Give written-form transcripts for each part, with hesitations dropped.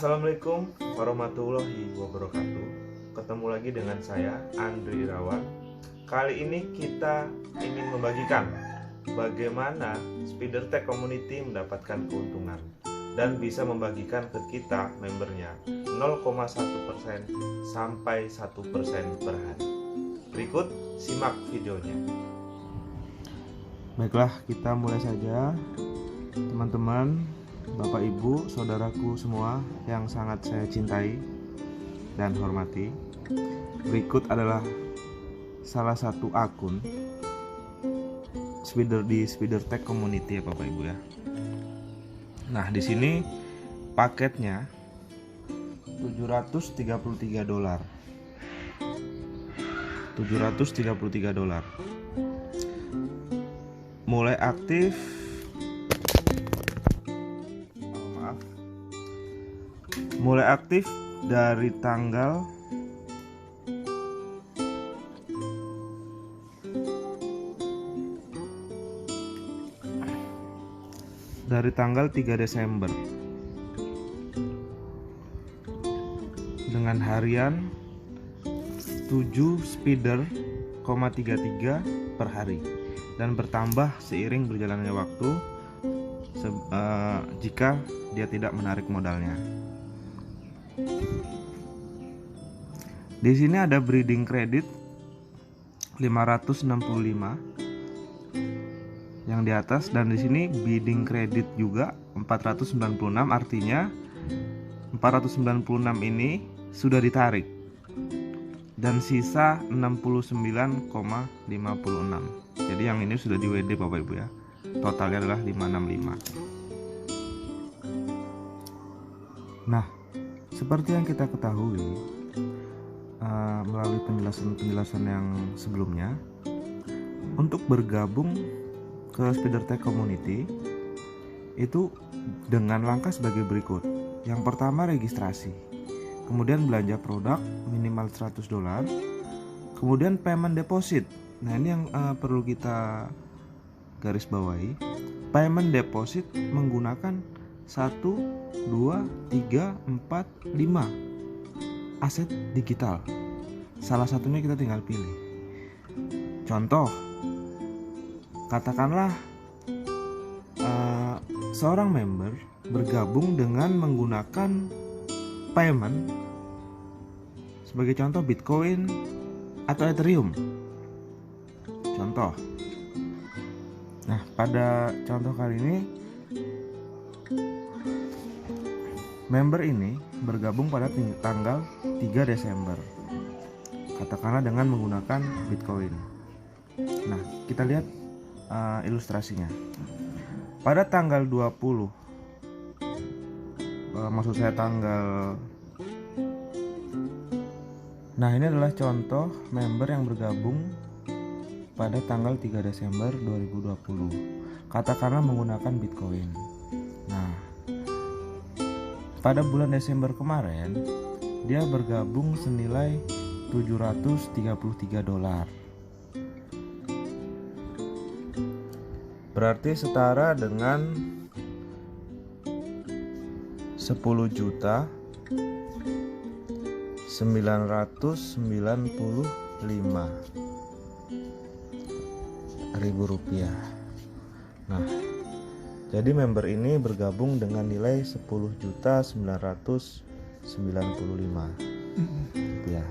Assalamualaikum warahmatullahi wabarakatuh. Ketemu lagi dengan saya Andri Irawan. Kali ini kita ingin membagikan bagaimana SpeederTech Community mendapatkan keuntungan dan bisa membagikan ke kita membernya 0,1% sampai 1% per hari. Berikut simak videonya. Baiklah, kita mulai saja. Teman-teman, Bapak Ibu, saudaraku semua yang sangat saya cintai dan hormati, berikut adalah salah satu akun di SpeederTech Community ya Bapak Ibu ya. Nah, di sini paketnya $733. $733. Mulai aktif dari tanggal 3 Desember dengan harian 7 speeder,33 per hari dan bertambah seiring berjalannya waktu jika dia tidak menarik modalnya. Di sini ada breeding credit 565 yang di atas, dan di sini bidding credit juga 496, artinya 496 ini sudah ditarik dan sisa 69,56. Jadi yang ini sudah di WD Bapak Ibu ya. Totalnya adalah 565. Nah, seperti yang kita ketahui melalui penjelasan yang sebelumnya, untuk bergabung ke SpeederTech Community itu dengan langkah sebagai berikut. Yang pertama, registrasi, kemudian belanja produk minimal $100, kemudian payment deposit. Nah, ini yang perlu kita garis bawahi. Payment deposit menggunakan 1, 2, 3, 4, 5 aset digital. Salah satunya kita tinggal pilih. Contoh, katakanlah seorang member bergabung dengan menggunakan payment, sebagai contoh Bitcoin atau Ethereum. Contoh. Nah, pada contoh kali ini member ini bergabung pada tanggal 3 Desember. Katakanlah dengan menggunakan Bitcoin. Nah, kita lihat ilustrasinya. Pada tanggal 20, maksud saya tanggal. Nah, ini adalah contoh member yang bergabung pada tanggal 3 Desember 2020. Katakanlah menggunakan Bitcoin. Nah, pada bulan Desember kemarin dia bergabung senilai $733. Berarti setara dengan 10.995.000 rupiah. Nah, jadi member ini bergabung dengan nilai 10.995.000 rupiah.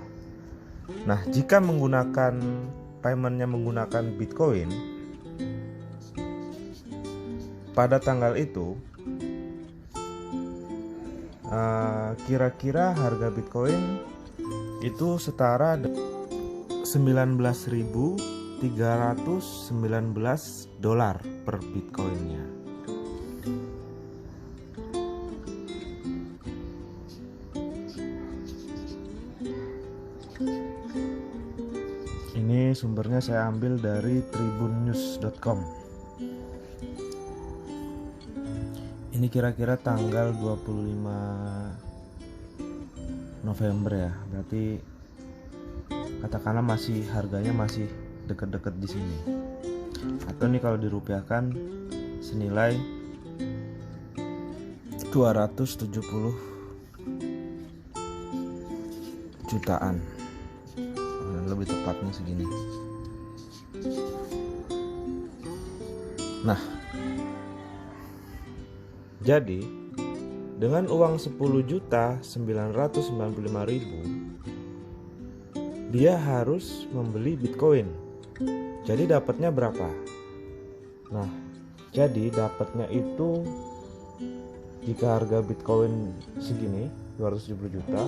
Nah, jika menggunakan paymentnya menggunakan Bitcoin, pada tanggal itu kira-kira harga Bitcoin itu setara $19.319 per Bitcoinnya. Ini sumbernya saya ambil dari tribunnews.com. Ini kira-kira tanggal 25 November ya. Berarti katakanlah harganya masih deket-deket di sini. Atau nih kalau dirupiahkan senilai 270 jutaan, lebih tepatnya segini. Nah, jadi dengan uang 10.995.000 dia harus membeli Bitcoin. Jadi dapatnya berapa? Nah, jadi dapatnya itu jika harga Bitcoin segini 270 juta,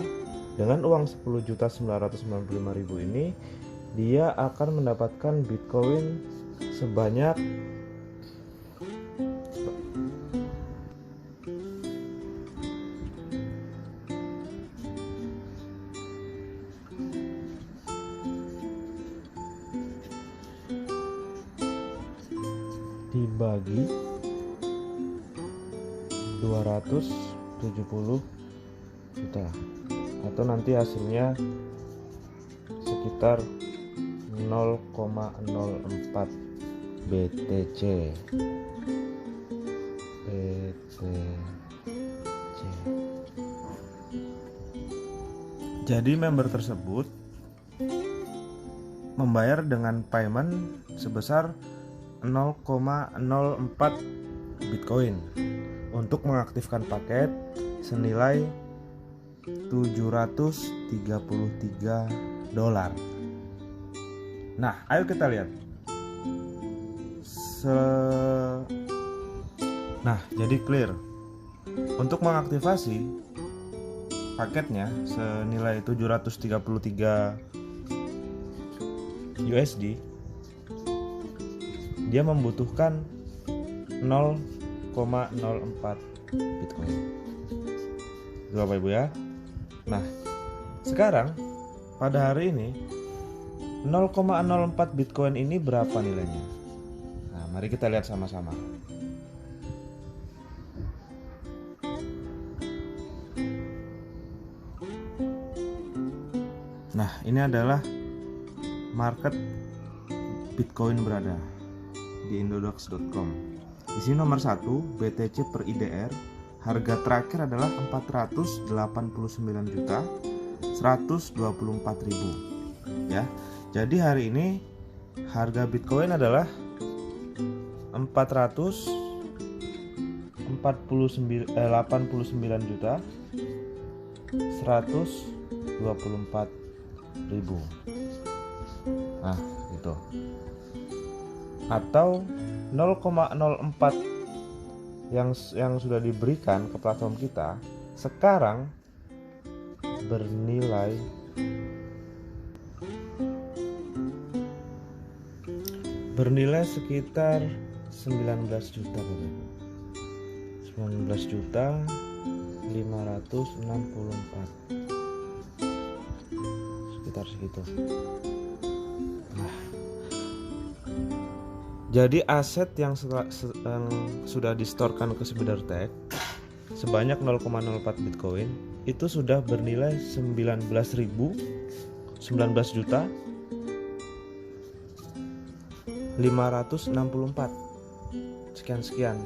dengan uang 10.995.000 ini dia akan mendapatkan Bitcoin sebanyak dibagi 270 juta, atau nanti hasilnya sekitar 0,04 BTC. Jadi member tersebut membayar dengan payment sebesar 0,04 Bitcoin untuk mengaktifkan paket senilai $733. Nah, ayo kita lihat. Nah, jadi clear. Untuk mengaktifasi paketnya senilai 733 USD, dia membutuhkan 0,04 Bitcoin. Itu Bapak Ibu ya. Nah, sekarang pada hari ini 0,04 Bitcoin ini berapa nilainya? Nah, mari kita lihat sama-sama. Nah, ini adalah market Bitcoin berada di indodox.com. Di sini nomor 1 BTC per IDR, harga terakhir adalah 489.124.000 ya. Jadi hari ini harga Bitcoin adalah 489.124.000. Nah, gitu. Atau 0,04 yang sudah diberikan ke platform kita sekarang bernilai sekitar 19 juta, 19 juta 564, sekitar segitu. Nah, jadi aset yang sudah distorkan ke SpiderTech sebanyak 0,04 Bitcoin itu sudah bernilai 19 juta 564 sekian,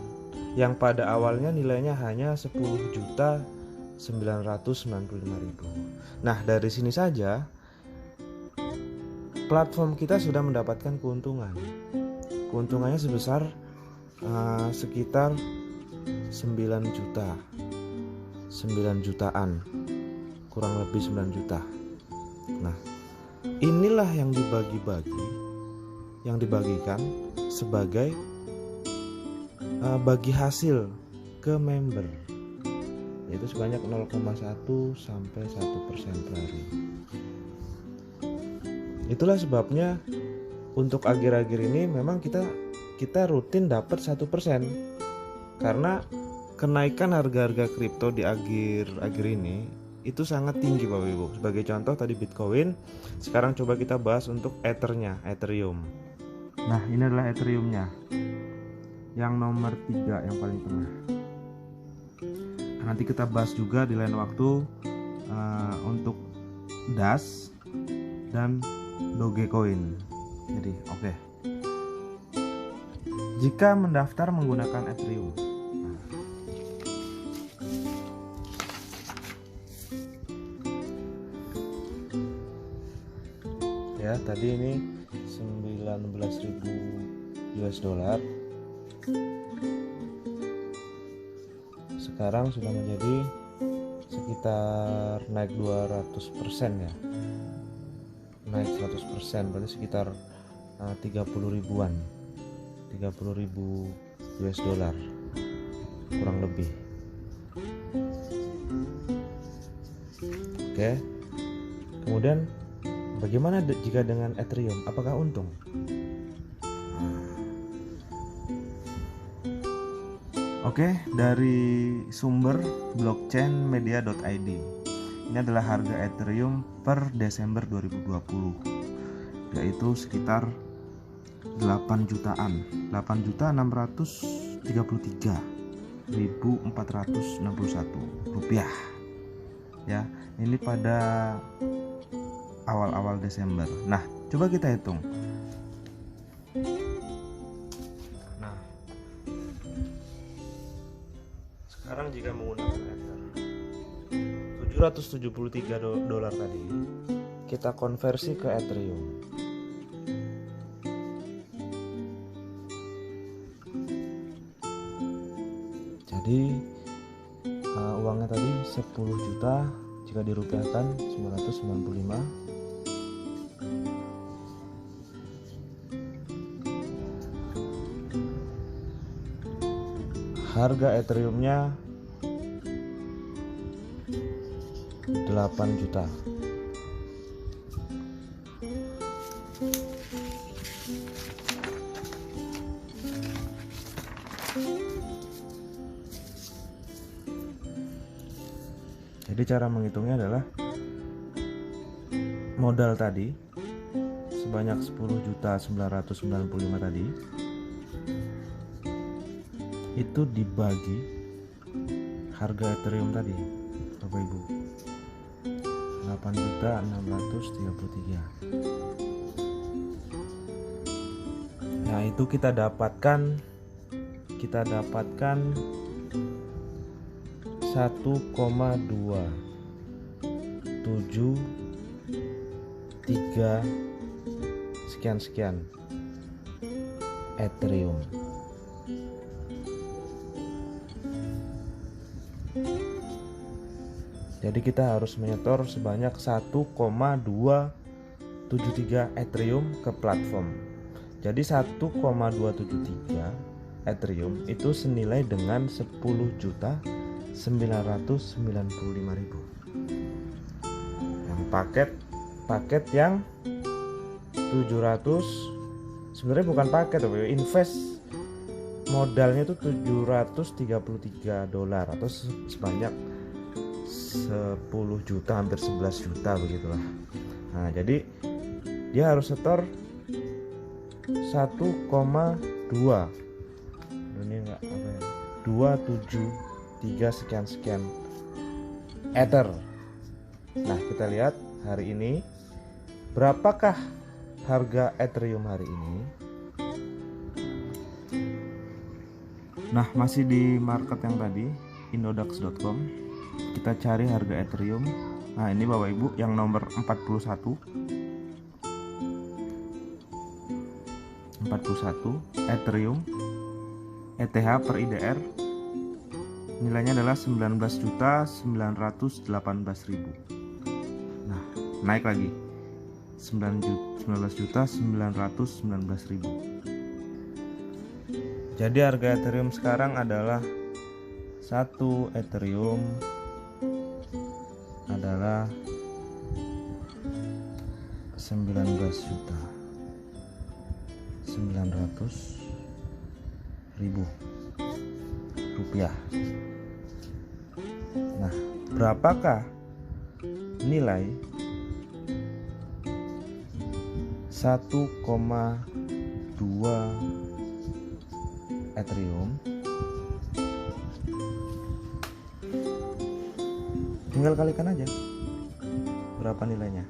yang pada awalnya nilainya hanya 10.995.000. Nah, dari sini saja platform kita sudah mendapatkan keuntungannya sebesar sekitar 9 jutaan, kurang lebih 9 juta. Nah, inilah yang dibagikan sebagai bagi hasil ke member, yaitu sebanyak 0,1 sampai 1% per hari. Itulah sebabnya untuk akhir-akhir ini memang kita rutin dapat 1%, karena kenaikan harga-harga kripto di akhir ini itu sangat tinggi Bapak Ibu. Sebagai contoh tadi Bitcoin, sekarang coba kita bahas untuk Ethereum. Nah, ini adalah Ethereumnya yang nomor 3 yang paling tengah. Nanti kita bahas juga di lain waktu untuk Dash dan Dogecoin. Jadi oke. Jika mendaftar menggunakan Ethereum, ya. Tadi ini 19.000 US dollar, sekarang sudah menjadi sekitar naik 200% ya, naik 100%, berarti sekitar 30 ribuan, 30.000 US dollar kurang lebih. Oke, kemudian bagaimana jika dengan Ethereum, apakah untung? Oke, dari sumber blockchainmedia.id, ini adalah harga Ethereum per Desember 2020, yaitu sekitar 8.633.461 rupiah ya. Ini pada awal-awal Desember. Nah, coba kita hitung. Nah, sekarang jika menggunakan Ether 773 dolar tadi, kita konversi ke Ethereum. Jadi uangnya tadi 10 juta, jika dirupiahkan 995. Harga Ethereumnya 8 juta. Jadi cara menghitungnya adalah modal tadi sebanyak 10.995 tadi itu dibagi harga Ethereum tadi, Bapak Ibu, 8.633. Nah, itu kita dapatkan 1,273 sekian Ethereum. Jadi kita harus menyetor sebanyak 1,273 Ethereum ke platform. Jadi 1,273 Ethereum itu senilai dengan 10.995.000. Yang paket yang 700, sebenarnya bukan paket, tapi invest modalnya itu 733 dolar atau sebanyak 10 juta, hampir 11 juta begitulah. Nah, jadi dia harus setor 1,2, ini enggak apa ya, 273 sekian Ether. Nah, kita lihat hari ini berapakah harga Ethereum hari ini. Nah, masih di market yang tadi, indodax.com. Kita cari harga Ethereum. Nah, ini Bapak Ibu yang nomor 41 Ethereum ETH per IDR, nilainya adalah 19.918.000. Nah, naik lagi 19.919.000. Jadi harga Ethereum sekarang adalah 1 Ethereum adalah 19.900.000 rupiah. Nah, berapakah nilai 1,2 Ethereum? Tinggal kalikan aja berapa nilainya.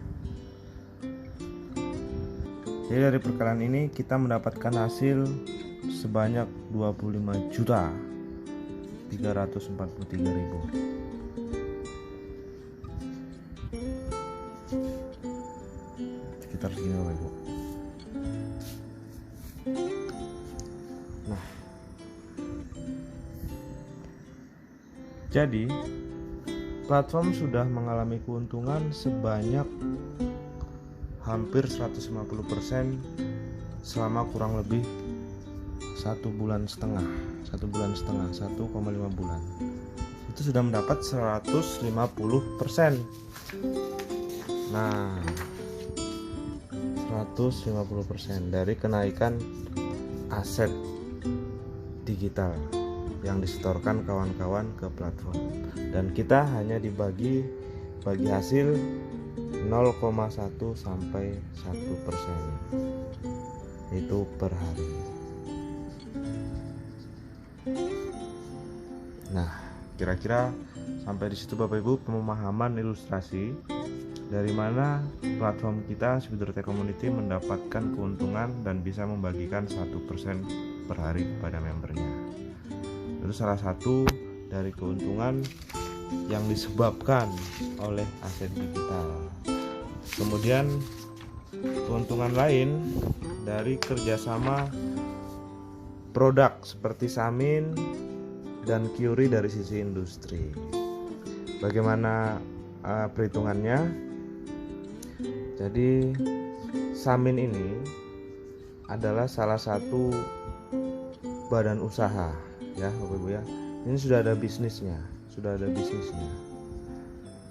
Jadi dari perkalian ini kita mendapatkan hasil sebanyak 25.343.000. sekitar segini Bapak Ibu. Nah, jadi platform sudah mengalami keuntungan sebanyak hampir 150% selama kurang lebih 1,5 bulan, 1,5 bulan. Itu sudah mendapat 150%. Nah, 150% dari kenaikan aset digital yang disetorkan kawan-kawan ke platform, dan kita hanya bagi hasil 0,1 sampai 1% itu per hari. Nah, kira-kira sampai di situ Bapak Ibu pemahaman ilustrasi dari mana platform kita SpeederTech Community mendapatkan keuntungan dan bisa membagikan 1% per hari kepada membernya. Itu salah satu dari keuntungan yang disebabkan oleh aset digital. Kemudian keuntungan lain dari kerjasama produk seperti Samin dan Kyuri dari sisi industri. Bagaimana perhitungannya? Jadi Samin ini adalah salah satu badan usaha ya Bapak Ibu ya. Ini sudah ada bisnisnya.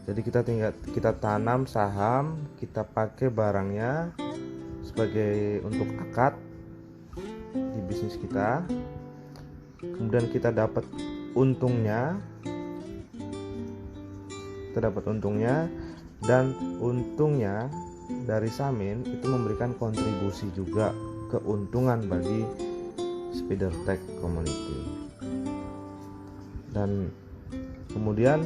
Jadi kita tanam saham, kita pakai barangnya sebagai untuk akad di bisnis kita. Kemudian kita dapat untungnya, dan untungnya dari Samin itu memberikan kontribusi juga keuntungan bagi SpeederTech Community. Dan kemudian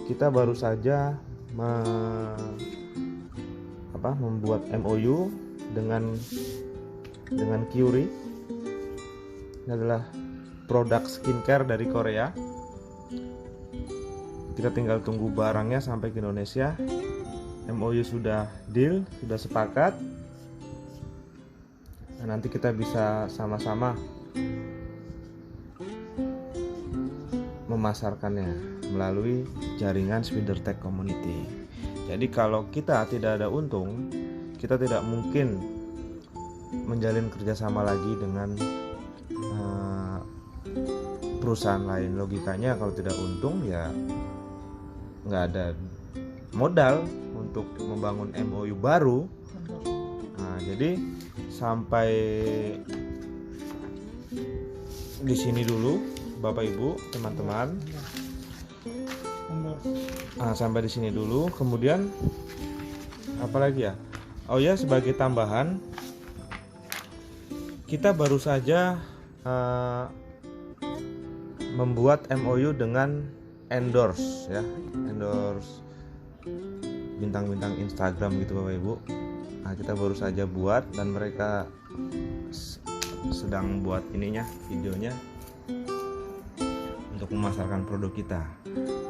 kita baru saja membuat MOU dengan Kyuri. Ini adalah produk skincare dari Korea. Kita tinggal tunggu barangnya sampai ke Indonesia. MOU sudah deal, sudah sepakat. Dan nanti kita bisa sama-sama memasarkannya melalui jaringan SpeederTech Community. Jadi kalau kita tidak ada untung, kita tidak mungkin menjalin kerjasama lagi dengan perusahaan lain. Logikanya kalau tidak untung ya nggak ada modal untuk membangun MOU baru. Nah, jadi sampai di sini dulu Bapak Ibu, teman-teman. Sampai di sini dulu. Kemudian apa lagi ya? Oh ya, sebagai tambahan, kita baru saja membuat MOU dengan endorse bintang-bintang Instagram gitu Bapak Ibu. Nah, kita baru saja buat dan mereka sedang buat videonya untuk memasarkan produk kita.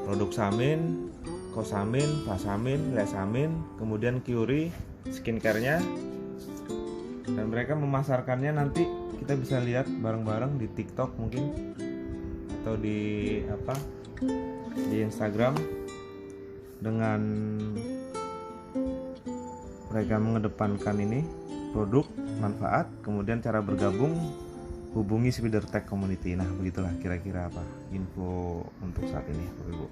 Produk Samin, Kosamin, Fasamin, Lesamin, kemudian Kyuri skincare-nya, dan mereka memasarkannya nanti kita bisa lihat bareng-bareng di TikTok mungkin atau di Instagram dengan mereka mengedepankan produk manfaat, kemudian cara bergabung hubungi SpeederTech Community. Nah, begitulah kira-kira info untuk saat ini Bapak Ibu.